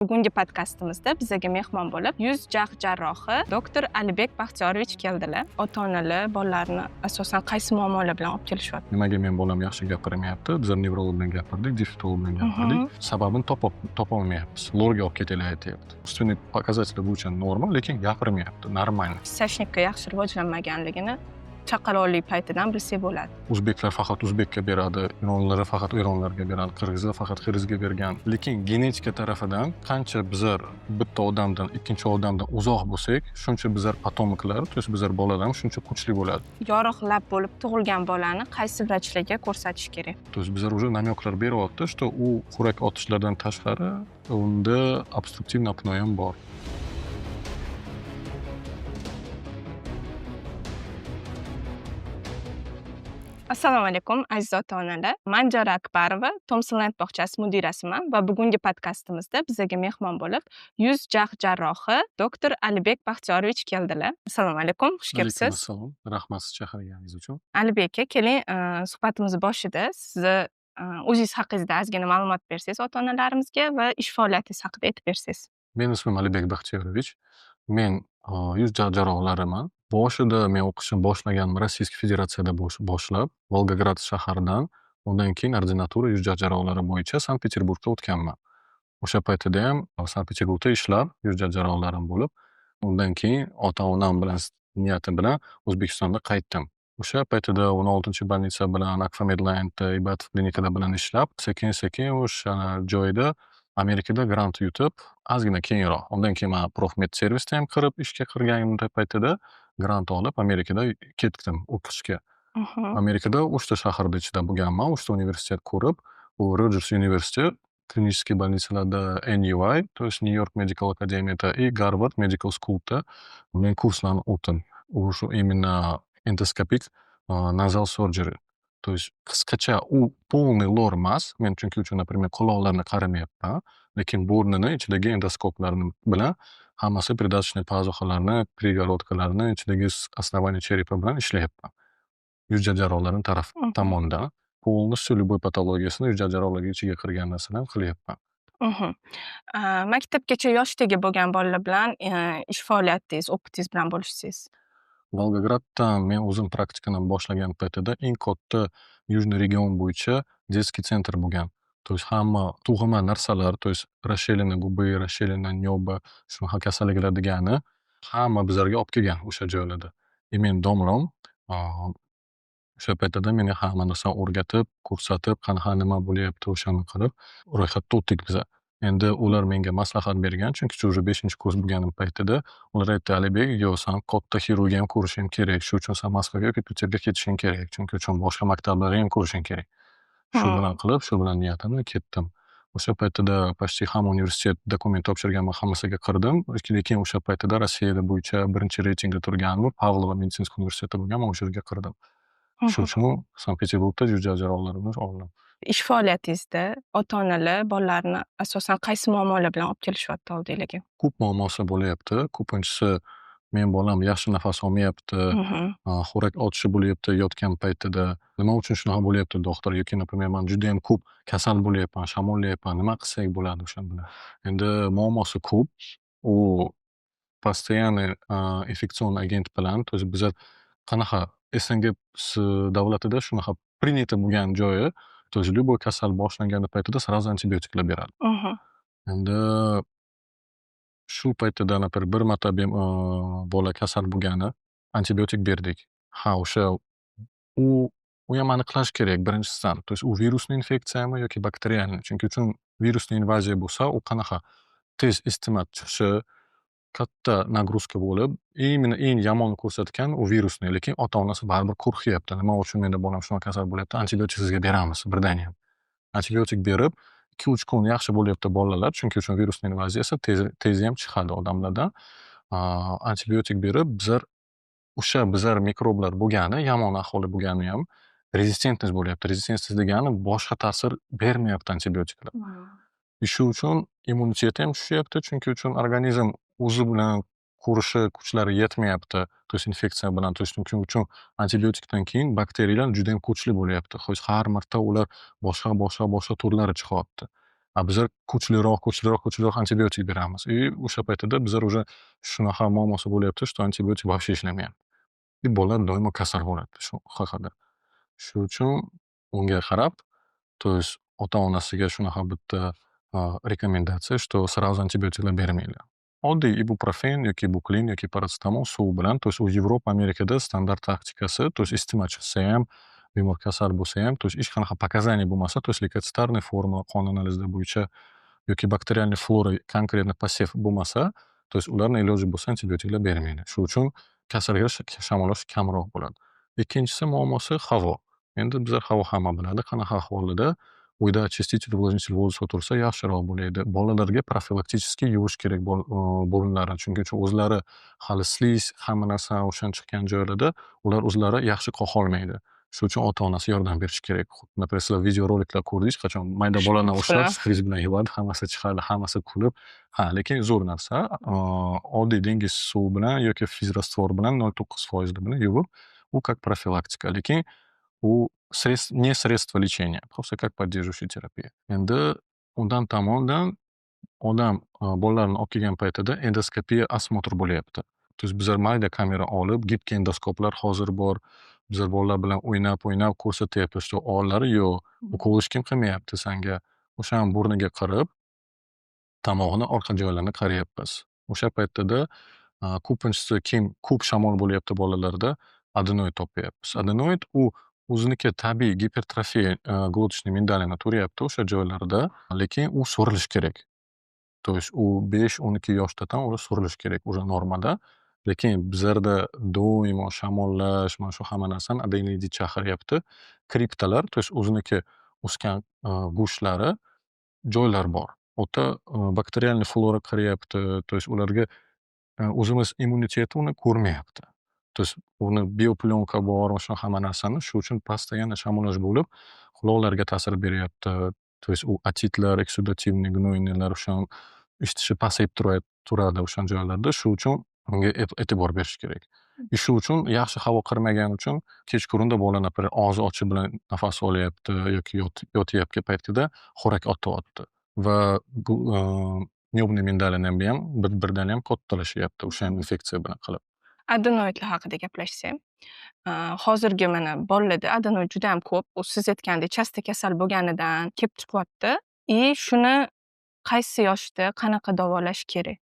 Bugungi podkastimizda bizga mehmon bo'lib, yuz jarrohi doktor Alibek Baxtiyorovich keldilar. Ota-onalar bolalarni asosan qaysi muammolar bilan olib kelishyapti? Nimaga men bolam yaxshi gapirmayapti? Bizlar nevrolog bilan gapirdik, defektolog bilan gapirdik. Sababini topolmayapmiz. Lorga olib ketalar aytyapti. Ustuniy показатель bo'yicha normal, lekin gapirmayapti, normal. Kissashnikka yaxshi rivojlanmaganligini chaqaloqlik paytidan bilsak bo'ladi. O'zbeklar faqat o'zbekka beradi, eronlar faqat eronlarga beradi, qirg'izlar faqat qirg'izga bergan. Lekin genetika tarafidan qancha bizlar bitta odamdan ikkinchi odamdan uzoq bo'lsak, shuncha bizlar potomiklar, to есть bizlar bolalarimiz shuncha kuchli bo'ladi. Yoriq lab bo'lib tug'ilgan bolani qaysi vrachlarga ko'rsatish kerak? То есть bizlar уже намёкlar beryapti, что u xurak otishlardan tashqari unda obstruktivniy apnoe ham bor. Assalomu alaykum aziz ota-onalar. Men Jora Akbarova, Tomsonland bog'chasi mudirasiman va bugungi podkastimizda bizga mehmon bo'lib, yuz jarrohi doktor Alibek Baxtiyorovich keldilar. Assalomu alaykum, xush kelibsiz. Assalom, rahmat siz chaqirganingiz uchun. Alibek aka, keling, suhbatimiz boshida sizni o'zingiz haqingizda ozgina ma'lumot bersangiz ota-onalarimizga va ish faoliyatingiz haqida aytib bersangiz. Mening ismim Alibek Baxtiyorovich. Men yuz jarrohlariman. Boshida men o'qishni boshlaganim Rossiyskiy Federatsiyada boshlab, Volgograd shaharidan, undan keyin ordinatura yuz jarrohlari bo'yicha Sankt-Peterburgga o'tganman. O'sha paytida ham Sankt-Peterburgda ishlab, yuz jarrohlarim bo'lib, undan keyin ota-onam bilan niyatim bilan O'zbekistonga qaytdim. O'sha paytida 16-bolnitsa bilan, Akfa-Medline, Ibatov klinikada bilan ishlab, sekin-sekin o'sha joyda Amerikada grant yutib, ozgina keyinroq. Undan keyin men Profmed servisda ham kirib, ishga kirganimda paytida grant olib, Amerikada ketdim o'qishga. Amerikada 3 ta shaharda ichida bo'lganman, 3 ta universitet ko'rib, u Rogers University, klinik bolnitsalarda NUI, to есть New York Medical Academy и Harvard Medical School'da men kurslarni o'tdim. U shu именно endoskopik nasal surgery. То есть qisqacha u полный lor emas. Men chunki uchun, например, quloqlarni qaramayapman, lekin burnini ichidagi endoskoplarni bilan hammasi придаточный pazuxalarni, перегородкаlarni ichidagi основание черепа bilan ishlayapman. Yuz jarrohlarining tomonidan полностью любой patologiyasini yuz jarrohlari ichiga kirgan narsadan qilyapman. Maktabgacha yoshdagi bo'lgan bolalar bilan ish faoliyatingiz, o'qitingiz bilan bo'lishsangiz. Volgograddan men o'zim praktikani boshlagan paytida eng katta Yujniy region bo'yicha детский центр bo'lgan. То есть hamma tug'ma narsalar, то есть расширенные губы, расширенное небо, shunaqa kasalliklar degani hamma bizlarga olib kelgan o'sha joylarda. Men domlam o'sha paytida menga hamma narsani o'rgatib, ko'rsatib, qanaqa nima bo'lyapti o'shani qilib ro'yxatda o'tdik biza. Endi ular menga maslahat bergan, chunki уже 5-kurs bo'lganim paytida ular aytdi: "Alibek, yo'q, san katta xirurgiya ham ko'rishing kerak. Shu uchun san Moskvaga yoki Peterga ketishing kerak. Chunki uchun boshqa maktablarga ham ko'rishing kerak." Shu bilan qilib, shu bilan niyatimni ketdim. O'sha paytida почти hamma universitet dokument topshirganman, hammasiga kirdim. Lekin o'sha paytida Rossiyada bo'yicha birinchi reytingda turganim Pavlova meditsinskiy universiteti bo'lgan, men o'sha yerga kirdim. Shuning uchun Sankt-Peterburgda yuz jarrohlarimni oldim. Ish faoliyatingizda ota-onalar bolalarni asosan qaysi muammolar bilan olib kelishyapti oldinglarga? Ko'p muammosi bo'lyapti. Ko'pinchisi men bolam yaxshi nafas olmayapti, xo'rak otishi bo'lyapti yotgan paytida. Nima uchun shunaqa bo'lyapti doktor? Yoki, например, men juda ham ko'p kasal bo'lyapman, shamollayapman. Nima qilsak bo'ladi o'sha bilan? Endi muammosi ko'p. U постоянный infeksion agent bilan, to есть bizlar qanaqa SNG davlatida shunaqa принято bo'lgan joyi, то есть любой kasal boshlangani paytida сразу antibiotiklar beradi. Endi shu paytida bir marta bola kasal bo'lgani, antibiotik berdik. O'sha u ham aniqlash kerak birinchisidan. То есть u virusli infeksiyami yoki bakterialni. Chunki uchun virusli invaziya bo'lsa, u qanaqa tez iste'mol chiqishi, katta nagruzka bo'lib, именно eng yomon ko'rsatgan u virusni, lekin ota-onasi baribir qo'rqyapti. Nima uchun menda bolam shunaqa kasal bo'lyapti? Antibiotik sizga beramiz birdaniga. Antibiotik berib, 2-3 kun yaxshi bo'lyapti bolalar, chunki uchun virusli invaziyasi tez ham chiqadi odamlardan. Antibiotik berib, bizlar mikroblar bo'lgani, yomon ahvoli bo'lgani ham rezistentность bo'lyapti. Rezistentность degani boshqa ta'sir bermayapti antibiotiklar. Shu uchun immuniteti ham tushyapti, chunki uchun organizm o'zi bilan qurishi kuchlari yetmayapti. То есть infeksiya bilan, то есть shuning uchun antibiotikdan keyin bakteriyalar juda ham kuchli bo'lyapti. Har marta ular boshqa turlari chiqyapti. bizlar kuchliroq antibiotik beramiz. O'sha paytida bizlar уже shunaqa muammosi bo'lyapti, что antibiotik вообще ishlamayapti. Bolalar doimo kasal bo'ladi shu haqida. Shuning uchun unga qarab, то есть ota-onasiga shunaqa bitta rekomendatsiya, что сразу antibiotiklar bermanglar. Oddiy ibuprofen yoki buklin yoki parasetamol suv bilan, то есть u Yevropa, Amerikada standart taktikasi, то есть isitma chiqsa ham, bemor kasal bo'lsa ham, то есть hech qanaqa показания bo'lmasa, то есть leykotsitarniy forma qon analizlari bo'yicha yoki bakterialniy flora konkretно посев bo'lmasa, то есть ularni iloji bo'lsa antibiotiklar bermaydi. Shuning uchun kasalga shamollash kamroq bo'ladi. Ikkinchisi muammosi havo. Endi bizlar havo hamma biladi, qanaqa ahvolida uyda очиститель, увлажнитель воздуха tursa yaxshiroq bo'laydi. Bolalarga profilakticheskiy yuvish kerak bo'yinlarini. Chunki o'zlari hali sliz, hamma narsa o'shan chiqqan joylarda ular o'zlari yaxshi qoqolmaydi. Shuning uchun ota-onasi yordam berishi kerak. Например, sizlar videoroliklar ko'rdingiz, qachon mayda bolani ushlab, shpriz bilan yuvadi, hammasi chiqadi, hammasi kulib. Lekin zo'r narsa. Oddiy dengiz suvi bilan yoki fizrastvor bilan 0.9% bilan yuvib, u как профилактика. Lekin u не средство лечения, просто как поддерживающая терапия. Endi undan tomondan odam bolalarni olib kelgan paytida endoskopiya osmotr bo'lyapti. То есть bizlar mayda kamera olib, gibkii endoskoplar hozir bor. Bizlar bolalar bilan o'ynab ko'rsatyapmiz, что ollari yo'q. Ukol hech kim qilmayapti sanga. O'shani burniga qirib, tomog'ini orqa joylarini qarayapmiz. O'sha paytda ko'pinchisi ko'p shamol bo'lyapti bolalarda, adenoid topyapmiz. Adenoid u o'ziniki tabiiy gipertrofiya glotочный mindaline turyapti o'sha joylarda, lekin u so'rilishi kerak. То есть u 5-12 yoshdadan uni so'rilishi kerak уже normada. Lekin bizlarda doimo shamollash, mana shu hamma narsani adenidit chaqiryapti. Kriptalar, то есть o'ziniki o'sgan go'shtlari joylar bor. O'ta bakterialniy flora qiryapti, то есть ularga o'zimiz immuniteti uni ko'rmayapti. То есть uni bioplyonka bor, o'sha hamma narsani, shuning uchun постоянно shamollash bo'lib, quloqlarga ta'sir beryapti. То есть u otitlar, eksudativniy gnoyniyalar o'sha ishtishi pasayib turadi o'sha joylarda. Shuning uchun unga e'tibor berish kerak. Shu uchun yaxshi havo kirmagani uchun kechqurunda bola, например, og'zi ochiq bilan nafas olyapti yoki yotyapti paytida xo'rak otyapti. Va bu nyo'bniy mindalinam ham birdan kattalashyapti o'sha infeksiya bilan qilib. Adenoidlar haqida gaplashsak, hozirgi mana bolalarda adenoid juda ham ko'p. U siz aytgandek часто kasal bo'lganidan kelib chiqyapti. Shuni qaysi yoshda qanaqa davolash kerak?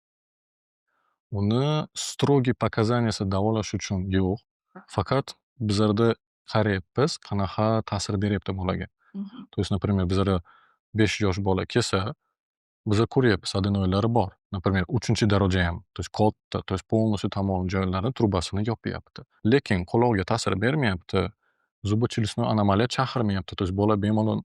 Uni strogiy показанияsi davolash uchun yo'q. Faqat bizlarda qarayapmiz, qanaqa ta'sir beryapti bolaga. То есть, например, bizlarda 5 yosh bola kelsa, bizlar ko'ryapmiz adenoidlari bor. Например, 3-daraja ham, то есть katta, то есть полностью tamom joylarini trubasini yopyapti. Lekin quloqga ta'sir bermayapti. Zubochelistnoy anomaliya chaqirmayapti. То есть bola bemalol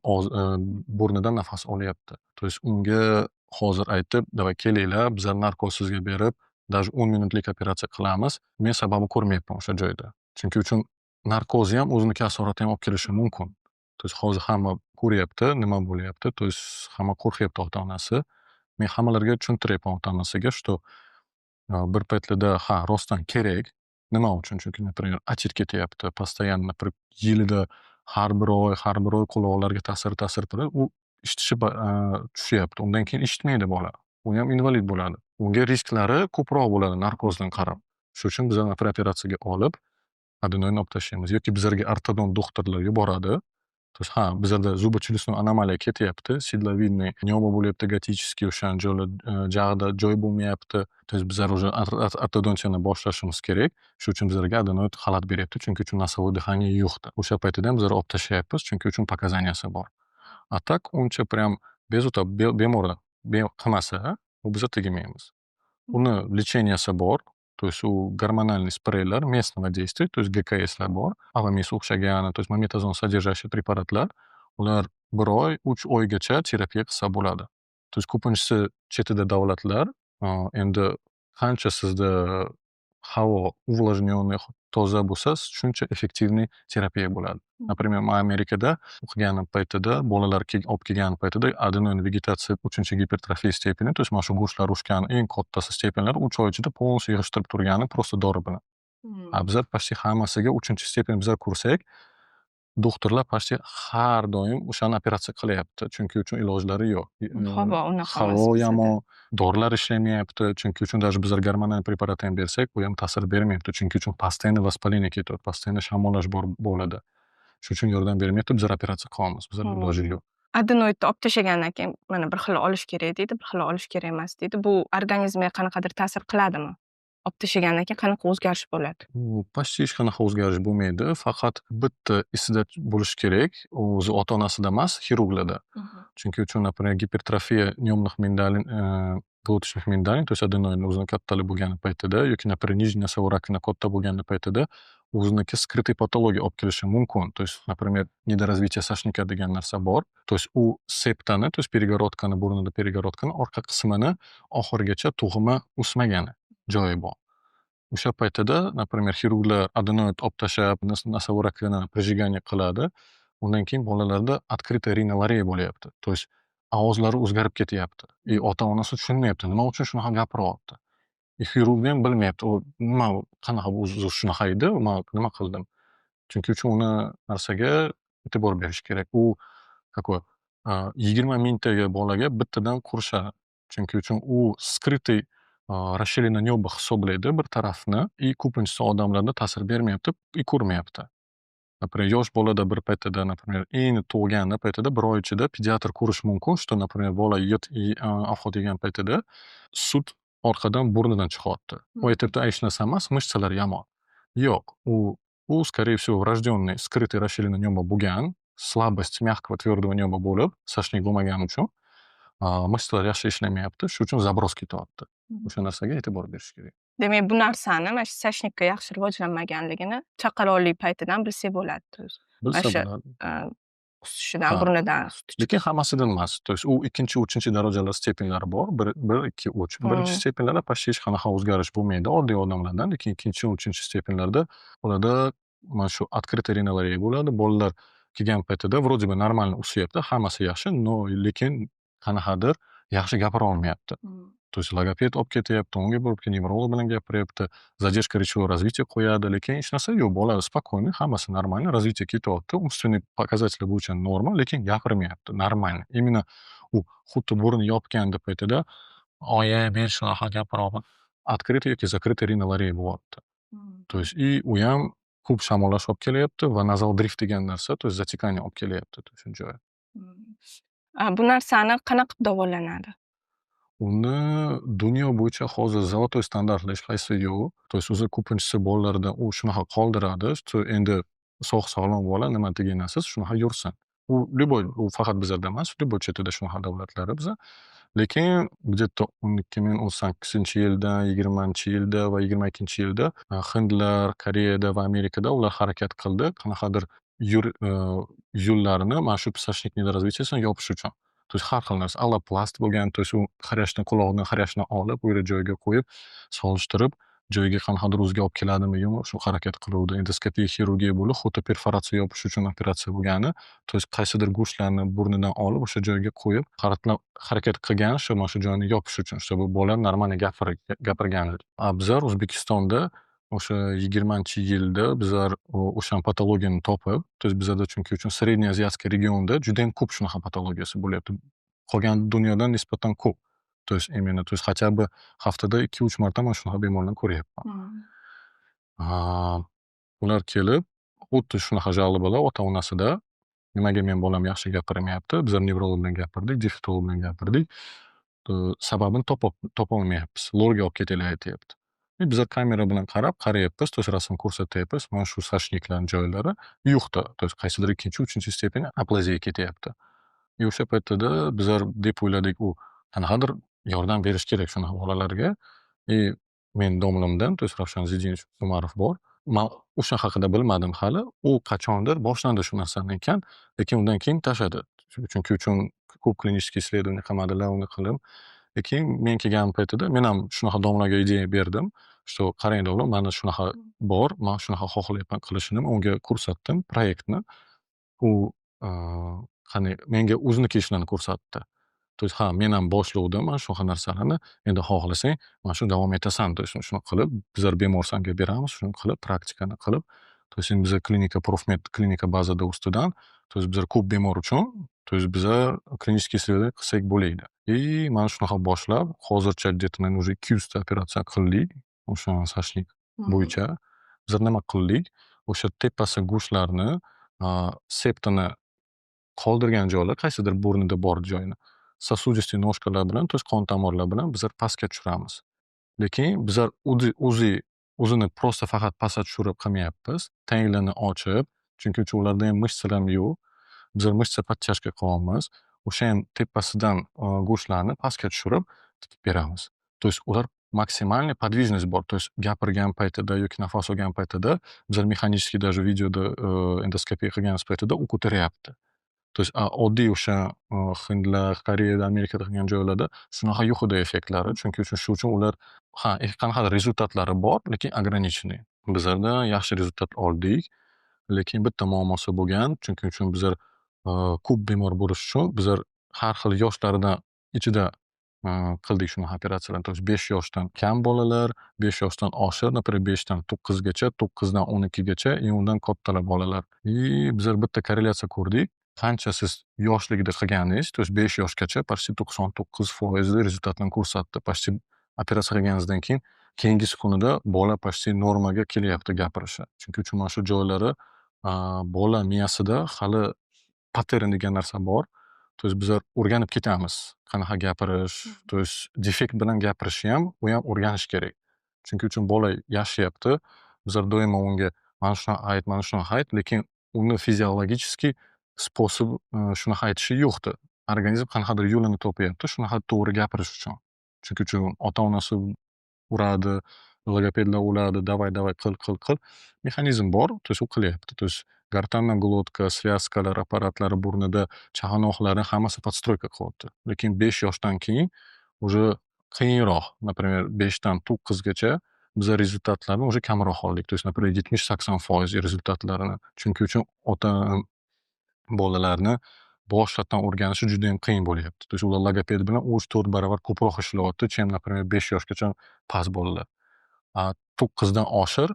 burnidan nafas olyapti. То есть unga hozir aytib, "Davay kelinglar, bizlar narkoz sizga berib, даже 10 minutlik operatsiya qilamiz." Men sababi ko'rmayapman o'sha joyda. Chunki uchun narkoz ham o'ziniki asorati ham olib kelishi mumkin. То есть hozir hamma ko'ryapti, nima bo'lyapti. То есть hamma qo'rqyapti ota-onasi. Men hammalarga tushuntiryapman ota-onasiga, что bir paytlarda rostdan kerak. Nima uchun? Chunki, например, achit ketyapti. Постоянно, например, yilida har bir oy quloqlarga ta'sir qilib, u eshitishi tushyapti. Undan keyin eshitmaydi bola. U ham invalid bo'ladi. Unga risklari ko'proq bo'ladi narkozdan qarab. Shuning uchun bizlar operatsiyaga olib, adenoidni olib tashlaymiz. Yoki bizlarga ortodont doktorlar yuboradi. То есть bizlarda zubochelistnoy anomaliya ketyapti, sidlovidniy nyoba bo'lyapti, готический o'sha jag'ida joy bo'lmayapti. То есть bizlar уже ortodontiyani boshlashimiz kerak. Shuning uchun bizlarga adenoid xalat beryapti, chunki uchun носовой дыхание yo'qdi. O'sha paytida ham bizlar olib tashlayapmiz, chunki uchun показанияsi bor. A tak uncha прям bezovta bemor qilmasa, u bizlar tegmaymiz. Uni lecheniyasi bor. То есть u gormonalniy spreylar местного действия, то есть GKSlar bor. Avamis o'xshagan, то есть mometazon содержащий preparatlar. Ular 1 oy, 3 oygacha terapiya qilsa bo'ladi. То есть ko'pinchisi chetida davlatlar endi qancha sizda havo увлажненный, toza bo'lsa, shuncha effektivniy terapiya bo'ladi. Например, men Amerikada o'qiganim paytida, bolalar olib kelgan paytida adenoid vegetatsiya 3-gipertrofiya stepeni, то есть mana shu go'shtlar o'sgan eng kattasi stepenlar 3 oy ichida полностью yig'ishtirib turgani просто dori bilan. Bizlar почти hammasiga 3-stepen bizlar ko'rsak, doktorlar почти har doim o'shani operatsiya qilyapti. Chunki uchun ilojlari yo'q. Havo unaqa emas Havo bizada. yomon, dorilar ishlamayapti. Chunki uchun даже bizlar gormonal preparat ham bersak, u ham ta'sir bermayapti. Chunki uchun постоянно воспаление ketyapti, постоянно shamollash bo'ladi. Shuning uchun yordam bermayapti, bizlar operatsiya qilyapmiz. Bizlar iloji yo'q. Adenoidni olib tashlagandan keyin mana bir xil olish kerak deydi, bir xil olish kerak emas deydi. Bu organizmga qanaqadir ta'sir qiladimi? Olib tashlagandan keyin qanaqa o'zgarish bo'ladi? U почти hech qanaqa o'zgarish bo'lmaydi. Faqat bitta esida bo'lishi kerak, o'zi ota-onasida emas, xirurglarda. Chunki uchun, например, gipertrofiya нёмных миндалин, желудочных миндалин, то есть adenoidni o'zini kattaligi bo'lgani paytida yoki, например, нижняя носовая раковина katta bo'lgani paytida o'ziniki skrytый patologiya olib kelishi mumkin. То есть, например, недоразвитие сошника degan narsa bor. То есть u septani, то есть перегородкani, burnida перегородкani orqa qismini oxirigacha tug'imi o'smagani joyi bor. O'sha paytida, например, xirurglar adenoid olib tashlab, носовой раковинani прижигание qiladi. Undan keyin bolalarda открытая rinolariya bo'lyapti. То есть ovozlari o'zgarib ketyapti. Ota-onasi tushunmayapti, nima uchun shunaqa gapiryapti. Xirurg ham bilmayapti, u nima, qanaqa o'zi shunaqa edi, man nima qildim. Chunki uchun uni narsaga e'tibor berish kerak. U какой 20 mingtaga bolaga bittadan qurishadi. Chunki uchun u skrytый расширенное небо hisoblaydi bir tarafni, ko'pincha odamlarda ta'sir bermayapti, ko'rmayapti. Например, yosh bolada bir paytida, например, endi tug'gani paytida bir oy ichida pediatr ko'rishi mumkin, что, например, bola ovqat yegan paytida sut orqadan burnidan chiqyapti. U aytyapti, hech narsa emas, mышцалari yomon. Yo'q, u скорее всего, врожденный скрытый расширенное небо bo'lgan, слабость мягкого твердого неба bo'lib, sochnik bo'lmagani uchun mышцалari yaxshi ishlamayapti, shuning uchun zabros ketyapti. O'sha narsaga e'tibor berish kerak. Demak, bu narsani mana shu sochnikka yaxshi rivojlanmaganligini chaqaloqlik paytidan bilsak bo'ladi. Bilsa bo'ladi. Qusishidan, burnidan sut chiqishi. Lekin hammasidan emas. То есть u 2, 3 darajalar stepenlari bor. 1, 2, 3. Birinchi stepenlarda почти hech qanaqa o'zgarish bo'lmaydi oddiy odamlardan. Lekin 2, 3 stepenlarda ularda mana shu открытая rinolariya bo'ladi. Bolalar kelgan paytida вроде бы нормально o'syapti, hammasi yaxshi, но lekin qanaqadir yaxshi gapira olmayapti. То есть logoped olib ketyapti, unga borib nevrolog bilan gapiryapti, задержка речевого развития qo'yadi, lekin hech narsa yo'q. Bola спокойный, hammasi нормально, развитие ketyapti, umstvenniy показатели bo'yicha norma, lekin gapirmayapti, нормально. Именно u xuddi burni yopganda paytida, oyi, men shunaqa gapiryapman, открытый yoki закрытый rinolariya bo'lyapti. То есть u ham ko'p shamollash olib kelyapti va nazal drift degan narsa, то есть затекание olib kelyapti o'sha joyi. Bu narsani qanaqa davolanadi? Uni dunyo bo'yicha hozir zolotoy standartlar hech qaysi yo'q. То есть o'zi ko'pinchisi bolalarda u shunaqa qoldiradi, что endi sog'lom bola nima deganasiz, shunaqa yursin. U faqat bizlarda emas, любой chetida shunaqa davlatlarda biza. Lekin где-то 2018-yilda, 20-yilda va 22-yilda Hindlar, Koreyada va Amerikada ular harakat qildi, qanaqadir yo'llarini mana shu sochnik недоразвитиесini yopish uchun. То есть har xil narsa, alloplast bo'lgan, то есть u qarashni, quloqni qarashni olib, u joyiga qo'yib, solishtirib, joyiga qanaqadir o'ziga olib keladimi, yo'qmi, shu harakat qiluvdi. Endoskopiya xirurgiya bo'lib, xuddi perforatsiya yopish uchun operatsiya bo'lgani, то есть qaysidir go'shtlarni burnidan olib, o'sha joyga qo'yib, harakat qilgan, shu mana shu joyni yopish uchun, чтобы bola normal gapirgan. Bizlar O'zbekistonda o'sha 20-yilda bizlar o'sha patologiyani topib, то есть bizlarda chunki uchun Srednye Aziyatskiy regionda juda ham ko'p shunaqa patologiyasi bo'lyapti. Qolgan dunyodan nisbatan ko'p. То есть именно, то есть хотя бы haftada 2-3 marta mana shunaqa bemorlarni ko'ryapman. Ular kelib, xuddi shunaqa жалобалар ota-onasida, nimaga men bolam yaxshi gapirmayapti, bizlar nevrolog bilan gapirdik, defektolog bilan gapirdik, sababini topolmayapmiz, lorga olib ketinglar aytyapti. Bizlar kamera bilan qarayapmiz, то есть rasm ko'rsatyapmiz, mana shu sochniklarning joylari yo'qda, то есть qaysidir 2, 3 stepen aplaziya ketyapti. O'sha paytida bizlar deb o'yladik, u qanaqadir yordam berish kerak shunaqa bolalarga. Men domlamdan, то есть Ravshan Zidinovich Umarov bor. Men o'sha haqida bilmadim hali. U qachondir boshlandi shu narsani ekan, lekin undan keyin tashladi. Chunki uchun ko'p klinik исследование qilmadilar, uni qilib. Lekin men kelgan paytida men ham shunaqa domlaga ideya berdim, что qarang domla, mana shunaqa bor, men shunaqa xohlayapman qilishini, unga ko'rsatdim proyektni. U qani menga o'zini ishlarini ko'rsatdi. То есть men ham boshlovdim mana shunaqa narsalarni, endi xohlasang mana shu davom etasan, то есть shuni qilib, bizlar bemor sanga beramiz, shuni qilib, praktikani qilib, То есть endi biza klinika Profmed klinika bazada ustidan, то есть bizlar ko'p bemor uchun, то есть bizlar klinik исследование qilsak bo'ladi. И mana shunaqa boshlab, hozircha где-то naymon уже 200 ta operatsiya qildik o'sha sashlik bo'yicha. Bizlar nima qildik? O'sha tepasi go'shtlarni, septini qoldirgan joylar, qaysidir burnida bor joyni сосудистый ножкаlar bilan, то есть qon tomirlar bilan bizlar pastga tushiramiz. Lekin bizlar o'zini просто faqat pastga tushirib qilmayapmiz. Tanglarni ochib, chunki ularda ham mышцalar yo'q. Bizlar mышца подтяжка qilyapmiz. O'sha ham tepasidan go'shtlarni pastga tushirib tikib beramiz. То есть ular maksimalniy подвижность bor. То есть gapirgan paytida yoki nafas olgan paytida bizlar mexanический даже videoda endoskopiya qilganimiz paytida u ko'taryapti. То есть oddiy o'sha hindlar, Koreyada, Amerikada qilgan joylarda shunaqa yo'q edi effektlari. Shu uchun ular qanaqadir rezultatlari bor, lekin ограниченный. Bizlarda yaxshi rezultat oldik, lekin bitta muammosi bo'lgan. Chunki uchun bizlar ko'p bemor bo'lish uchun bizlar har xil yoshlardan ichida qildik shunaqa operatsiyalarni. То есть 5 yoshdan kam bolalar, 5 yoshdan oshiq, например, 5 dan 9 gacha, 9 dan 12 gacha, и undan kattalar bolalar. И bizlar bitta korrelyatsiya ko'rdik. Qancha siz yoshligida qilganingiz, то есть 5 yoshgacha почти 99% rezultatlarni ko'rsatdi. Почти operatsiya qilganingizdan keyin keyingisi kunida bola почти normaga kelyapti gapirishi. Chunki uchun mana shu joylari bola miyasida hali pattern degan narsa bor. То есть bizlar o'rganib ketamiz. Qanaqa gapirish, то есть defekt bilan gapirishni ham, u ham o'rganish kerak. Chunki uchun bola yashayapti. Bizlar doimo unga mana shunaqa ayt, mana shunaqa ayt, lekin uni fiziologический sposob shunaqa aytishi yo'qdi. Organizm qanaqadir yo'lini topyapti, shunaqa to'g'ri gapirish uchun. Chunki uchun ota-onasi uradi, logopedlar uradi, davay qil, qil, qil. Mexanizm bor, то есть u qilyapti. То есть gортанная глотка, связкаlar, apparatlari burnida, chaqaloqlari hammasi подстройка qilyapti. Lekin 5 yoshdan keyin уже qiyinroq. Например, 5 dan 9 gacha biz rezultatlarni уже kamroq oldik. То есть, например, 70-80% rezultatlarini. Chunki uchun ota bolalarni boshqatdan o'rganishi juda ham qiyin bo'lyapti. То есть ular logoped bilan 3-4 barobar ko'proq ishlayapti, чем, например, 5 yoshgacha past bolalar. 9 dan oshir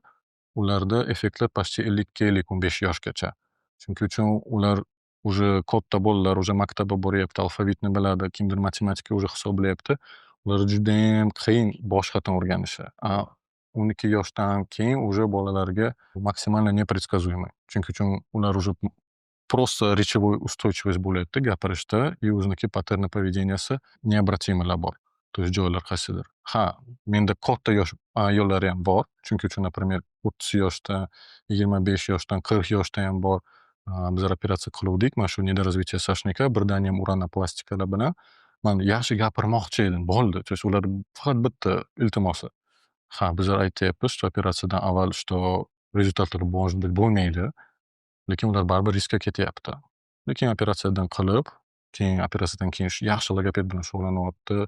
ularda effektlar почти 50-55 yoshgacha. Chunki uchun ular уже katta bolalar, уже maktabga boryapti, alfavitni biladi, kimdir matematika уже hisoblayapti. Ular judayam qiyin boshqatdan o'rganishi. 12 yoshdan keyin уже bolalarga maksimalno непредсказуемый. Chunki uchun ular уже просто речевой устойчивость bo'lyapti gapirishda, и o'ziniki pattern поведенияsi необратимыйlar bor. То есть joylar qaysidir. Menda katta yosh ayollari ham bor. Chunki uchun, например, 30 yoshda, 25 yoshdan, 40 yoshda ham bor. Bizlar operatsiya qiluvdik. Mana shu недоразвитие sashnika, birdaniyam uronoplastikalar bilan man yaxshi gapirmoqchi edim. Bo'ldi. То есть ular faqat bitta iltimosi. Bizlar aytyapmiz, что operatsiyadan avval, что rezultatlar может быть bo'lmaydi. Lekin ular baribir riskka ketyapti. Lekin operatsiyadan qilib, keyin operatsiyadan keyin yaxshi logoped bilan shug'ullanyapti,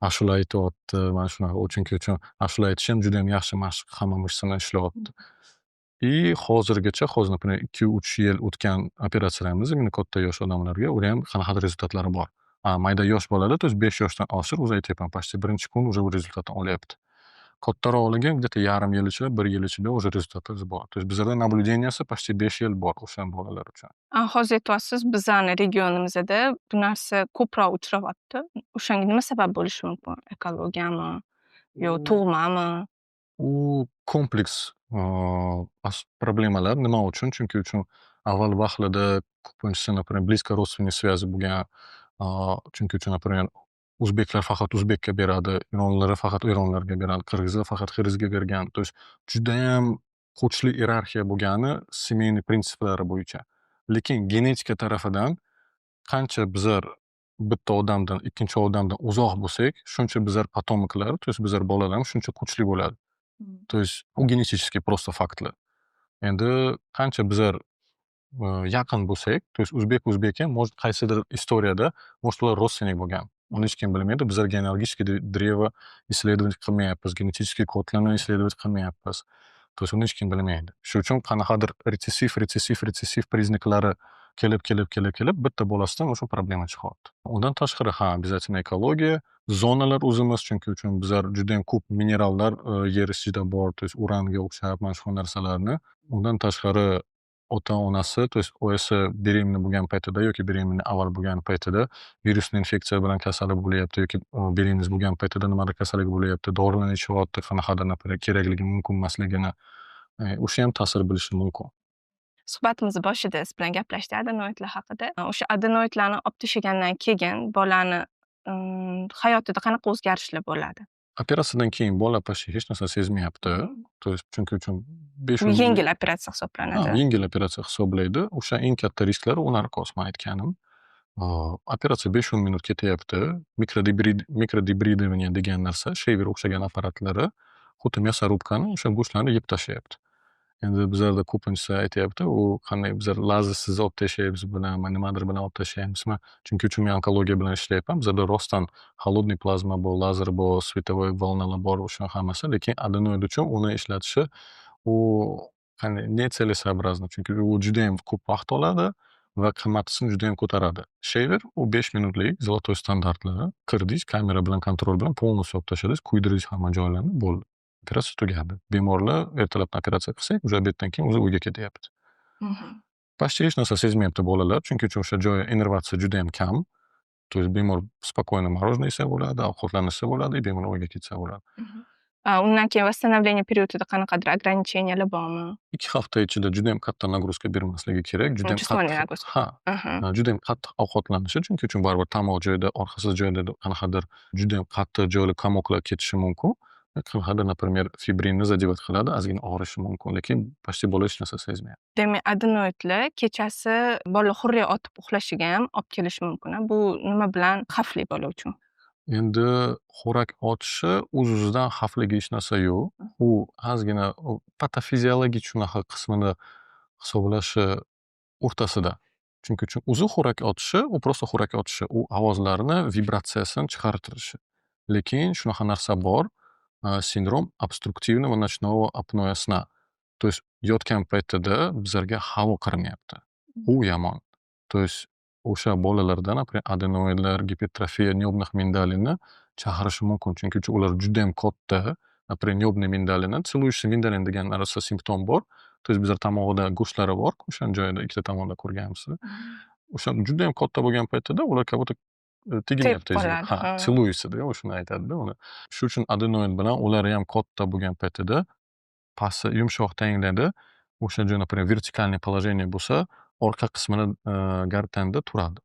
ashula aytyapti, mana shunaqa. Chunki uchun ashula aytish ham juda ham yaxshi mashq, hamma mышцani ishlayapti. И hozirgacha, hozir, например, 2-3 yil o'tgan operatsiyalarimiz именно katta yosh odamlarga ular ham qanaqadir rezultatlari bor. Mayda yosh bolalar, то есть 5 yoshdan oshir, o'zi aytyapman, почти birinchi kun уже rezultatni olyapti. Kattarog'iga где-то yarim yil ichida, 1 yil ichida уже rezultatlar bor. То есть bizlarda наблюденияsi почти 5 yil bor o'sha bolalar uchun. Hozir aytyapsiz, bizani regionimizda bu narsa ko'proq uchrayapti. O'shanga nima sabab bo'lishi mumkin? Ekologiyami yo tug'mami? U kompleks problemalar. Nima uchun? Chunki uchun avval vaqtlarda ko'pincha, например, близко родственные связи bo'lgan. Chunki uchun, например, o'zbeklar faqat o'zbekka beradi, eronlar faqat eronlarga beradi, qirg'izlar faqat qirg'izga bergan. То есть judayam kuchli iyerarxiya bo'lgani семейный prinsiplari bo'yicha. Lekin genetika tarafidan qancha bizlar bitta odamdan, ikkinchi odamdan uzoq bo'lsak, shuncha bizlar potomoklar, то есть bizlar bolalarimiz shuncha kuchli bo'ladi. То есть u genetik просто faktlar. Endi qancha bizlar yaqin bo'lsak, то есть o'zbek ham может qaysidir istoriyada может ular родственник bo'lgan. Uni hech kim bilmaydi. Bizlar genealogический древо исследовать qilmayapmiz, genetik kodlarni исследовать qilmayapmiz. То есть uni hech kim bilmaydi. Shuning uchun qanaqadir retsessiv priznaklari kelib bitta bolasidan o'sha problema chiqyapti. Undan tashqari, обязательно ekologiya. zonalar o'zimiz, chunki uchun bizlar judayam ko'p minerallar yer ichida bor, то есть uranga o'xshab mana shu narsalarni. Undan tashqari ota-onasi, то есть u esa беременный bo'lgan paytida yoki беременный avval bo'lgan paytida virusli infeksiya bilan kasali bo'lyapti yoki беременность bo'lgan paytida nimadir kasalligi bo'lyapti, dorilarni ichyapti, qanaqadir kerakligi mumkin emasligini, o'sha ham ta'sir bilishi mumkin. Suhbatimiz boshida siz bilan gaplashdik adenoidlar haqida. O'sha adenoidlarni olib tashlagandan keyin bolani hayotida qanaqa o'zgarishlar bo'ladi? Operatsiyadan keyin bola почти hech narsa sezmayapti. То есть chunki uchun Bu yengil operatsiya hisoblanadi. yengil operatsiya hisoblaydi. O'sha eng katta risklari u narkoz, man aytganim. Operatsiya 5-10 minut ketyapti. Mikrodebridovание degan narsa, shaver o'xshagan apparatlari xuddi мясорубкani o'sha go'shtlarni yeb tashlayapti. Endi bizlarda ko'pincha aytyapti, u qanday bizlar lazersiz olib tashlaymiz bilanmi, nimadir bilan olib tashlaymizmi? Chunki uchun men onkologiya bilan ishlayapman. Bizlarda rostdan холодный plazma bor, lazer bor, svetовой volnalar bor, o'sha hammasi. Lekin adenoid uchun uni ishlatishi u qanday нецелесообразно, chunki u judayam ko'p vaqt oladi va qimmatisini judayam ko'taradi. Shaver u 5 minutlik zolotoy standartlari. Kirdingiz, kamera bilan kontrol bilan полностью olib tashladingiz, kuydirdingiz hamma joylarni, bo'ldi. Operatsiya tugadi. Bemorlar ertalabdan operatsiya qilsak, уже obeddan keyin o'zi uyga ketyapti. Почти hech narsa sezmayapti bolalar, chunki uchun o'sha joyi innervatsiya juda ham kam. То есть bemor спокойно мороженое yesa bo'ladi, ovqatlansa bo'ladi, bemalol uyga ketsa bo'ladi. Undan keyin восстановление periodida qanaqadir ограничениyalar bormi? 2 hafta ichida juda ham qattiq nagruzka bermasligi kerak. Juda ham Jismoniy nagruzka. juda ham qattiq ovqatlanishi, chunki uchun baribir tomoq joyida, orqasi joyida qanaqadir juda ham qattiq joyli qamoqlar ketishi mumkin. Qanaqadir, например, fibrinni задевать qiladi, ozgina og'rishi mumkin, lekin почти bola hech narsa sezmayapti. Demak, adenoidlar kechasi bola hurriya otib uxlashiga ham olib kelishi mumkin. Bu nima bilan xavfli bola uchun? Endi xo'rak otishi o'z-o'zidan xavfligi hech narsa yo'q. U ozgina patofiziologik shunaqa qismini hisoblashi o'rtasida. Chunki uchun o'zi xo'rak otishi, u просто xo'rak otishi, u ovozlarni vibratsiyasini chiqartirishi. Lekin shunaqa narsa bor, sindrom obstruktivного ночного apnoe sna. То есть yotgan paytida bizlarga havo kirmayapti. U yomon. То есть o'sha bolalarda, например, adenoidlar, gipertrofiya небных миндалini chaqirishi mumkin. Chunki uchun ular juda ham katta. Например, небный миндалini, целующийся миндалин degan narsa simptom bor. То есть bizlar tomog'ida go'shtlari bor, o'sha joyida ikkita tomonda ko'rganmiz. O'sha juda ham katta bo'lgan paytida ular как будто teginyapti. Целуется-da, o'shani aytadi-da uni. Shu uchun adenoid bilan ular ham katta bo'lgan paytida pasti yumshoq tanglarda o'sha joy, например, vertikalniy положение bo'lsa, orqa qismini gartanda turadi.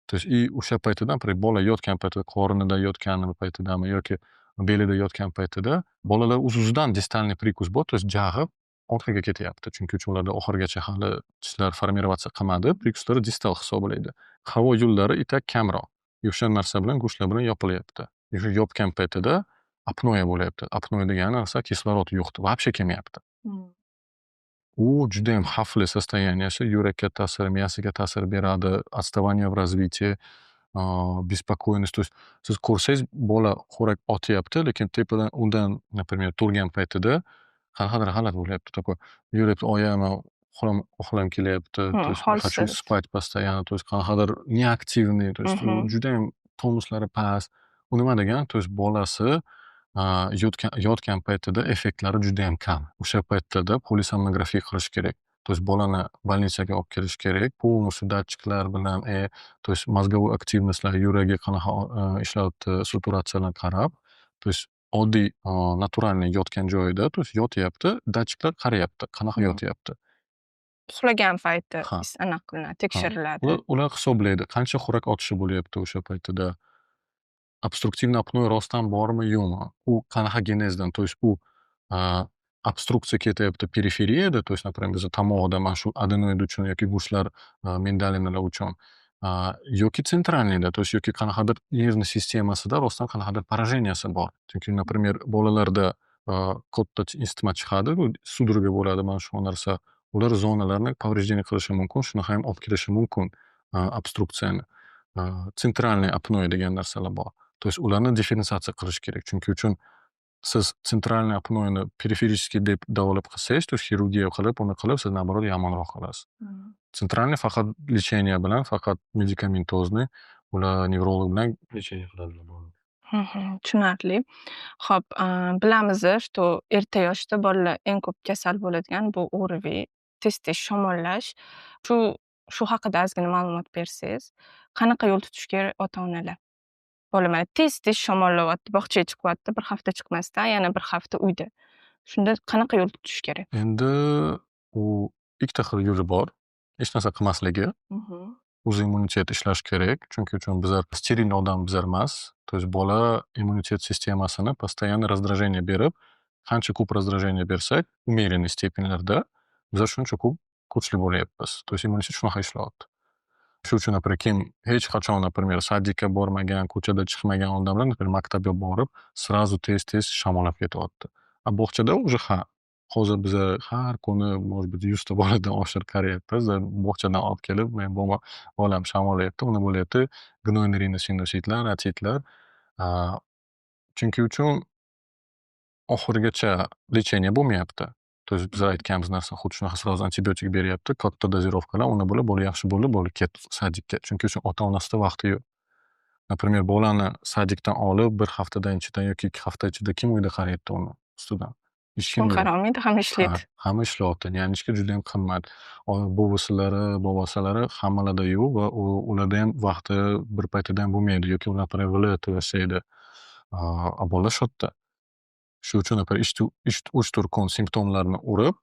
То есть o'sha paytida, например, bola yotgan paytida, qornida yotgan paytidami yoki belida yotgan paytida bolalar o'z-o'zidan distalniy prikus bor, то есть jag'i orqaga ketyapti. Chunki uchun ularda oxirigacha hali tishlar formiravatsiya qilmadi, prikuslari distal hisoblaydi. Havo yo'llari itak kamroq. O'sha narsa bilan go'shtlar bilan yopilyapti. O'sha yopgan paytida apnoe bo'lyapti. Apnoe degani narsa kislorod yo'qdi, вообще kelmayapti. U juda ham xavfli состоянияsi, yurakka ta'sir, miyasiga ta'sir beradi, отставание в развитии, беспокойность. То есть siz ko'rsangiz bola xo'rak otyapti, lekin tepadan undan, например, turgan paytida qanaqadir g'alati bo'lyapti. Такой yuribdi, oyam uxlam kelyapti, то есть хочу спать постоянно, то есть qanaqadir неактивный, то есть juda ham tonuslari past. U nima degani? То есть bolasi yotgan paytida effektlari juda ham kam. O'sha paytda polisomnografiya qilish kerak. То есть bolani больницаga olib kelish kerak. Полностью datchiklar bilan, то есть mozgovой aktivnostlar, yuragi qanaqa ishlayapti, saturatsiyalarni qarab, то есть oddiy, naturalniy yotgan joyida, то есть yotyapti, datchiklar qarayapti, qanaqa yotyapti. Uxlagan payti aniq qilinadi, tekshiriladi. Ular hisoblaydi, qancha xo'rak otishi bo'lyapti o'sha paytida. Obstruktivniy apnoe rostdan bormi, yo'qmi? U qanaqa genezdan? То есть u obstruksiya ketyapti periferiyada, то есть, например, biz tomog'ida mana shu adenoid uchun yoki go'shtlar, mindalinlar uchun, yoki sentralniyda, то есть yoki qanaqadir nervniy sistemasida rostdan qanaqadir пораженияsi bor. Chunki, например, bolalarda katta isitma chiqadi, судорога bo'ladi mana shu narsa. Ular zonalarni повреждение qilishi mumkin, shunaqa ham olib kelishi mumkin obstruksiyani. Sentralniy apnoe degan narsalar bor. То есть ularni diferensiatsiya qilish kerak. Chunki uchun siz sentralniy apnoeni periferический deb davolab qilsangiz, то есть xirurgiya qilib, uni qilib, siz наоборот yomonroq qilasiz. Sentralniy faqat lecheniya bilan, faqat medikamentozniy, ular nevrolog bilan lecheniya qiladilar. Tushunarli. Xo'p, bilamiz, что erta yoshda bolalar eng ko'p kasal bo'ladigan bu o'rivi, tez-tez shamollash. Shu shu haqida ozgina ma'lumot bersangiz, qanaqa yo'l tutish kerak ota-onalar? Bola mana tez-tez shamollayapti, bog'chaga chiqyapti, bir hafta chiqmasdan yana bir hafta uyda. Shunda qanaqa yo'l tutish kerak? Endi u ikkita xil yo'li bor. Hech narsa qilmasligi, o'z immunitet ishlashi kerak. Chunki uchun bizlar steril odam bizlar emas. То есть bola immunitet sistemasini постоянно раздражение berib, qancha ko'p раздражение bersak, умеренный степенlarda bizlar shuncha ko'p kuchli bo'lyapmiz. То есть immunitet shunaqa ishlayapti. Shuning uchun, например, kim hech qachon, например, sadikka bormagan, ko'chada chiqmagan odamlar, например, maktabga borib, сразу tez-tez shamollab ketyapti. A bog'chada уже hozir biza har kuni, может быть, 100 ta boladan oshiq qarayapmiz. Bog'chadan olib kelib, men bolam shamollayapti, uni bo'lyapti gnoyniy rinosinositlar, otitlar. A, Chunki uchun oxirigacha lechение bo'lmayapti. То есть biz aytganimiz narsa xuddi shunaqa сразу antibiotik beryapti, katta dozirovkalar, uni bola yaxshi bo'ldi, ket sadikka. Chunki uchun ota-onasida vaqti yo'q. Например, bolani sadikdan olib, bir haftadan ichidan yoki 2 hafta ichida kim uyda qarayapti uni ustidan? Hech kim Kun yo'q. qarolmaydi, hamma ishlaydi. Hamma ishlayapti. Yanishiga judayam qimmat. Buvisilari, bobosilari hammalarda yo'q va ularda ham vaqti bir paytida ham bo'lmaydi yoki ular, например, viloyatda yashaydi. Bolalar shu yerda. Shuning uchun, например, 3-4 kun simptomlarni urib,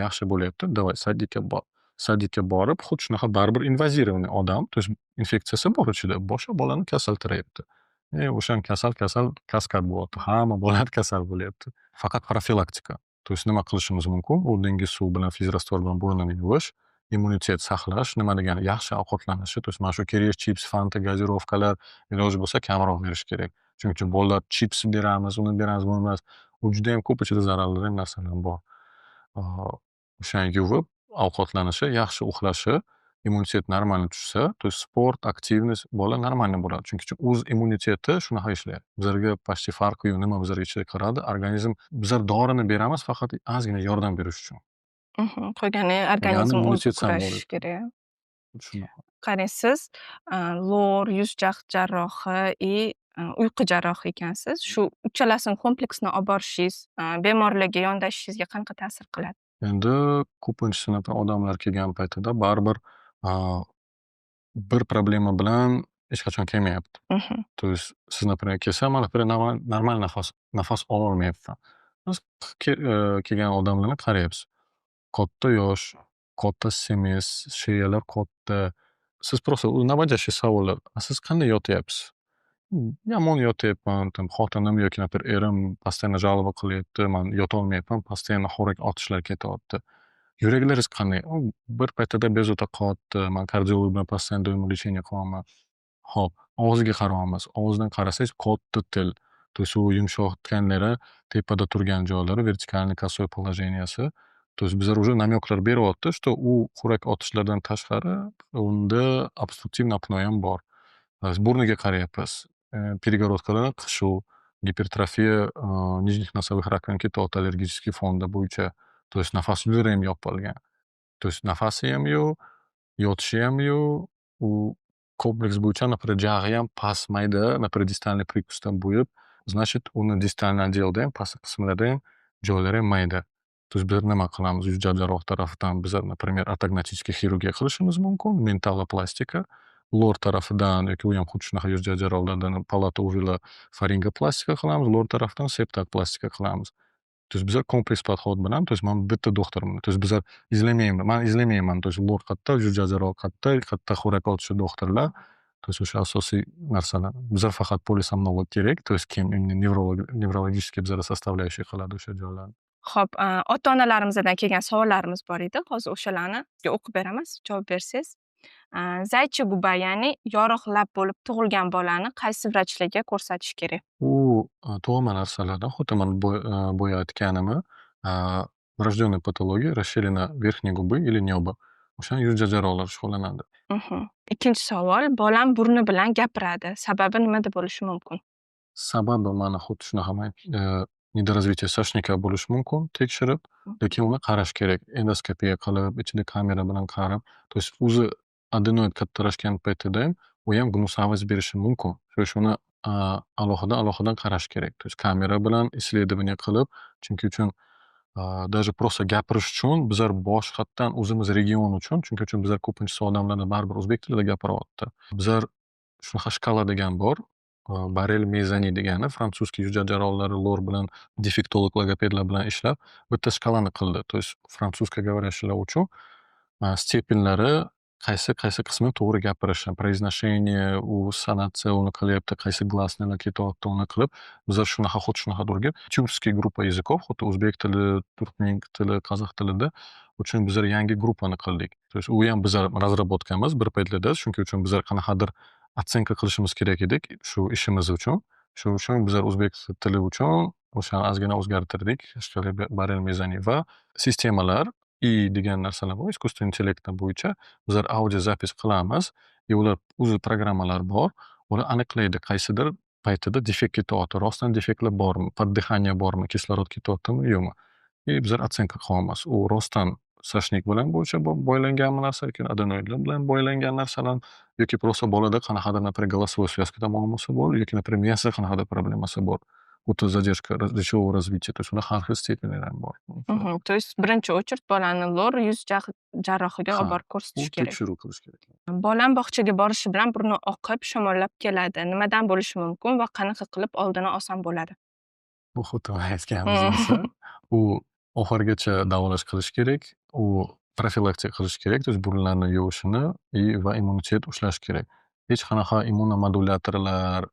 yaxshi bo'lyapti, давай sadikka bor. Sadikka borib, xuddi shunaqa baribir invazirованный odam, то есть infeksiyasi bor ichida, boshqa bolani kasaltiryapti. O'shan kasal kaskad bo'lyapti. Hamma bolalar kasal bo'lyapti. Faqat profilaktika. То есть nima qilishimiz mumkin? U dengiz suvi bilan, fizrastvor bilan burnini yuvish, immunitet saqlash, nima degani, yaxshi ovqatlanishi, то есть mana shu kerak chips, fanta, gazirovkalar iloji bo'lsa kamroq berish kerak. Chunki bolalar chips beramiz, uni beramiz, buni emas. U judayam ko'p ichida zararli narsalar bor. O'shani yuvib, ovqatlanishi, yaxshi uxlashi, immunitet normalniy tushsa, то есть sport, aktivность, bola normalniy bo'ladi. Chunki o'z immuniteti shunaqa ishlaydi. Bizlarga почти farqi yo'q, nima bizlarga ichida kiradi. Organizm, bizlar dorini beramiz faqat ozgina yordam berish uchun. Qolgani Qolgani organizm o'zi immunitet kurashishi kerak. Shunaqa. Qarang, siz lor, yuz jarrohi и uyqu jarrohi ekansiz. Shu uchalasini kompleksni olib borishingiz bemorlarga yondashishingizga qanaqa ta'sir qiladi? Endi ko'pincha odamlar kelgan paytida baribir bir problema bilan hech qachon kelmayapti. То есть siz, например, kelsa, man, например, normal nafas ololmayapman. Siz kelgan odamlarni qarayapsiz. Katta yosh, katta semiz, sheyalar katta. Siz просто наводящий savollar. Siz qanday yotyapsiz? Yomon yotyapman, xotinim yoki, например, erim постоянно жалоба qilyapti, man yotolmayapman, постоянно xo'rak otishlar ketyapti. Yuraklaringiz qanday? Bir paytida bezovta qilyapti, man kardiolog bilan постоянно doimiy lechение qilyapman. Ho'p, og'ziga qarayapmiz. Og'zidan qarasangiz katta til. То есть u yumshoq tkanlari tepada turgan joylari, vertikalniy косое положенияsi. То есть bizlar уже намёкlar beryapti, что u xo'rak otishlardan tashqari unda obstruktiv apnoe ham bor. Burniga qarayapmiz. Перегородкаlar qishuv, gipertrofiya нижних носовых раковин ketyapti allergический fonda bo'yicha. То есть nafas yo'llari ham yopilgan. То есть nafasi ham yo'q, yotishi ham yo'q. U kompleks bo'yicha, например, jag'i ham past mayda, например, distalniy prikусdan bo'yib, значит, uni distalniy отделda ham, pastki qismlarda ham joylari ham mayda. То есть bizlar nima qilamiz? Yuz jarroh tarafidan bizlar, например, ortognostiический xirurgiya qilishimiz mumkin, mentalloplastika. Lor tarafidan yoki u ham xuddi shunaqa yuz jarrohlardan palata uvula faringoplastika qilamiz, lor tarafidan septoplastika qilamiz. То есть bizlar kompleks подход bilan, то есть man bitta doktorman. То есть bizlar man izlamayman. То есть lor qayerda, yuz jarroh qayerda xo'rak otishi doktorlar. То есть o'sha asosiy narsalar. Bizlar faqat polisomnolog kerak. То есть kim nevrologический bizlarga составляющий qiladi o'sha joylarni. Xo'p, ota-onalarimizdan kelgan savollarimiz bor edi. Hozir o'shalarni o'qib beramiz, javob bersangiz. Zaychi guba, ya'ni yorug' lab bo'lib tug'ilgan bolani qaysi vrachlarga ko'rsatish kerak? U tug'ilma narsalardan, xuddi man boya aytganimi, врожденная патология, расширена верхней губы или неба. O'shan yuz jarrohlar shug'ullanadi. Ikkinchi savol, bolam burni bilan gapiradi. Sababi nimada bo'lishi mumkin? Sababi mana xuddi shunaqa недоразвитие sochnika bo'lishi mumkin, tekshirib, lekin uni qarash kerak. Endoskopiya qilib, ichida kamera bilan qarab, то есть o'zi adenoid kattalashgan paytida ham u ham gnusovost berishi mumkin. Shuni alohida qarash kerak. То есть kamera bilan исследование qilib, chunki uchun даже просто gapirish uchun bizlar boshqatdan o'zimiz region uchun, chunki uchun bizlar ko'pincha odamlarda baribir o'zbek tilida gapiryapti. Bizlar shunaqa shkala degan bor. Borel Mezani degani frantsuzskiy hujjat jarrohlari lor bilan defektolog logopedlar bilan ishlab bitta shkalani qildi. То есть frantsuzska говорящийlar uchun stepенlari qaysi qismi to'g'ri gapirishi, произношение, u sonatsiya uni qilyapti, qaysi glasniyalar ketyapti uni qilib, bizlar shunaqa xuddi shunaqa o'rgib, tyurkskiy gruppa языков, xuddi o'zbek tili, turkmen tili, qozoq tilida uchun bizlar yangi gruppani qildik. То есть u ham bizlar razработкamiz bir paytlarda, shuning uchun bizlar qanaqadir otsenka qilishimiz kerak edik shu ishimiz uchun. Shuning uchun bizlar o'zbek tili uchun o'shani ozgina o'zgartirdik. Borel Mezani va sistemalar I degan narsalar bor, искусственный intellekt bo'yicha bizlar audio zapis qilamiz. Ular o'zi programmalar bor. Ular aniqlaydi qaysidir paytida defekt ketyapti. Rostdan defektlar bormi, поддыхание bormi, kislorod ketyaptimi, yo'qmi. Bizlar otsenka qilamiz. U rostdan sochnik bilan bo'yicha boylanganmi narsa yoki adenoidlar bilan boylangan narsalar yoki просто bolada qanaqadir, например, голосовой связкада muammosi bor yoki, например, miyasida qanaqadir problemasi bor. O'ta задержка речевого развития. То есть ular har xil stepенlari ham bor. То есть birinchi o'chirib bolani lor yuz jarrohiga olib borib U ko'rsatish kerak. tekshiruv qilish kerak. Bolam bog'chaga borishi bilan burni oqib, shamollab keladi. Nimadan bo'lishi mumkin va qanaqa qilib oldini olsam bo'ladi? Bu xuddi aytganimiz narsa. U oxirigacha davolash qilish kerak. U profilaktika qilish kerak. То есть burunlarni yuvishini va immunitet ushlash kerak. Hech qanaqa immunomodulyatorlar,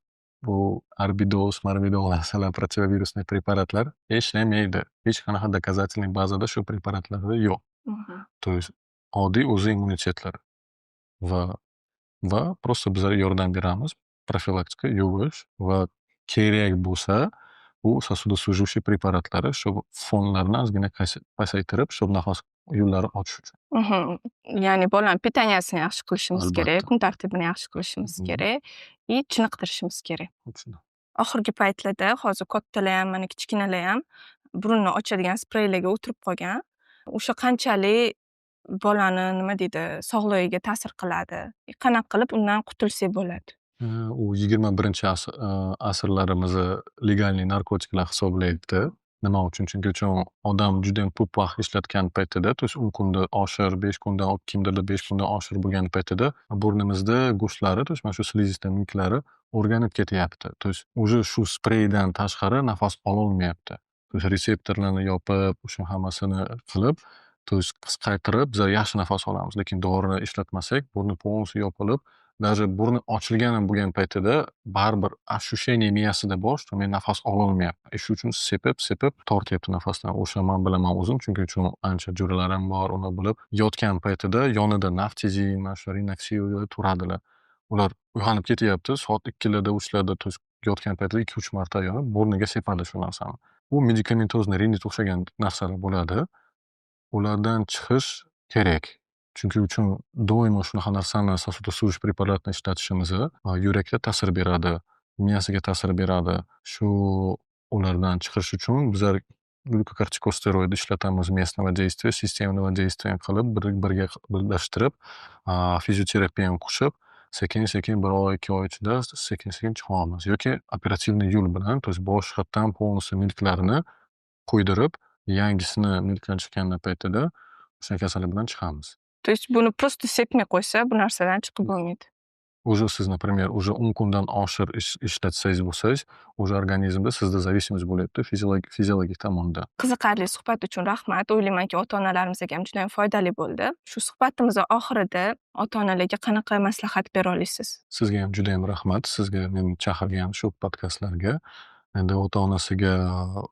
bu Arbidoz, Marvidoz narsalar, protivirusniy preparatlar ishlamaydi. Hech qanaqa доказательный bazada shu preparatlar yo'q. То есть oddiy o'zi immunitetlar va просто bizlar yordam beramiz. Profilaktika, yuvish va kerak bo'lsa, bu сосудосуживающий preparatlari shu fonlarni ozgina pasaytirib, shu nafas yo'llari ochish uchun. Ya'ni bolani pitaniyasini yaxshi qilishimiz Albatta. kerak, kun tartibini yaxshi qilishimiz kerak и chiniqtirishimiz kerak. Oxirgi paytlarda hozir kattalar ham, mana kichkinalar ham burunni ochadigan spreylarga o'tirib qolgan. O'sha qanchalik bolani nima deydi, sog'lig'iga ta'sir qiladi? Qanaqa qilib undan qutulsak bo'ladi? U 21-asrlarimizni legalniy narkotiklar hisoblayapti. Nima uchun? Chunki uchun odam juda ham ko'p vaqt ishlatgan paytida, то есть 10 kunda oshir, 5 kunda, kimdirda 5 kunda oshir bo'lgan paytida burnimizda go'shtlari, то есть mana shu slizistый milklari o'rganib ketyapti. То есть уже shu spreydan tashqari nafas ololmayapti. То есть retseptorlarni yopib, o'sha hammasini qilib, то есть qisqartirib bizlar yaxshi nafas olamiz. Lekin dori ishlatmasak, burni полностью yopilib, даже burni ochilgan ham bo'lgan paytida baribir ощущение miyasida bor, что men nafas ololmayapman. Shu uchun sepib tortyapti nafasdan. O'sha men bilaman o'zim, chunki uchun ancha jo'ralarim bor, uni bilib yotgan paytida yonida naftizin, mana shu rinoxil turadilar. Ular uyg'onib ketyapti, soat 2larda, 3larda, то есть yotgan paytida 2-3 marta yonib, burniga sepadi shu narsani. Bu medikamentozni rinit o'xshagan narsalar bo'ladi. Ulardan chiqish kerak. Chunki uchun doimo shunaqa narsani sosudasuvich preparatni ishlatishimiz yurakka ta'sir beradi, miyasiga ta'sir beradi. Shu ulardan chiqish uchun bizlar glukokortikosteroid ishlatamiz местного действия, системного действия qilib birga birlashtirib, fizioterapiya ham qo'shib, sekin-sekin 1 oy, 2 oy ichida sekin-sekin chiqamiz. Yoki operativniy yo'l bilan, то есть boshqatdan полностью milklarni qo'ydirib, yangisini milklar chiqqan paytida o'sha kasallik bilan chiqamiz. То есть buni просто sepmay qo'ysa, bu narsadan chiqib bo'lmaydi. Уже siz, например, уже 10 kundan oshir ishlatsangiz bo'lsangiz, уже organizmda sizda зависимость bo'lyapti fiziologik tomondan. Qiziqarli suhbat uchun rahmat. O'ylaymanki, ota-onalarimizga ham juda ham foydali bo'ldi. Shu suhbatimiz oxirida ota-onalarga qanaqa maslahat bera olasiz? Sizga ham juda ham rahmat. Sizga meni chaqirgan shu podkastlarga. Endi ota-onasiga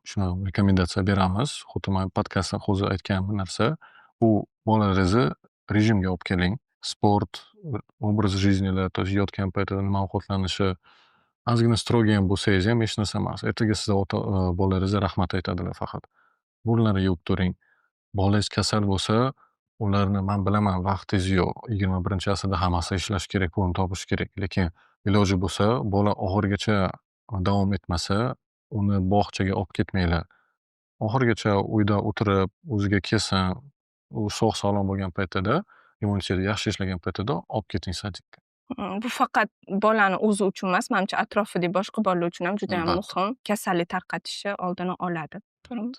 shuni rekomendatsiya beramiz. Xuddi men podkastda hozir aytgan narsa, u bolalaringizni rejimga olib keling. Sport, obraz жизниlar, то есть yotgan paytida nima ovqatlanishi, ozgina strogiy ham bo'lsangiz ham hech narsa emas. Ertaga siz bolalaringizga rahmat aytadilar faqat. Burunlarini yuvib turing. Bolangiz kasal bo'lsa, ularni men bilaman vaqtingiz yo'q. 21-asrda hammasi ishlash kerak, pulni topish kerak. Lekin iloji bo'lsa, bola oxirigacha davom etmasa, uni bog'chaga olib ketmanglar. Oxirigacha uyda o'tirib, o'ziga kelsin, u sog' sog'lom bo'lgan paytida, immuniteti yaxshi ishlagan paytida olib keting sadikka. Bu faqat bolani o'zi uchun emas, manimcha atrofidagi boshqa bolalar uchun ham juda ham Albatta. muhim. Kasallik tarqatishi oldini oladi. To'g'rimi?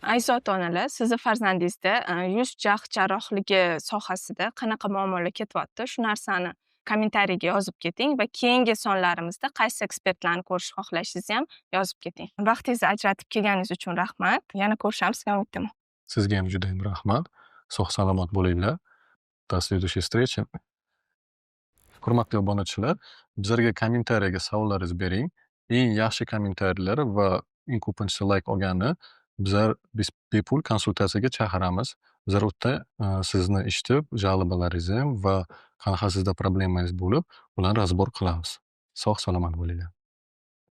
Aziz ota-onalar, sizni farzandingizda yuz jarrohligi sohasida qanaqa muammolar ketyapti, shu narsani kommentariyga yozib keting va keyingi sonlarimizda qaysi ekspertlarni ko'rishni xohlashingizni ham yozib keting. Vaqtingizni ajratib kelganingiz uchun rahmat. Yana ko'rishamiz, degan umiddaman. Sizga ham judayam rahmat. Sog' salomat bo'linglar. До следующей встречи. Hurmatli obunachilar, bizlarga kommentariyaga savollaringizni bering. Eng yaxshi kommentariyalar va eng ko'pincha layk olgani biz bepul konsultatsiyaga chaqiramiz. Bizlar u yerda sizni eshitib, жалобалаringizni va qanaqa sizda problemangiz bo'lib, ularni разбор qilamiz. Sog' salomat bo'linglar.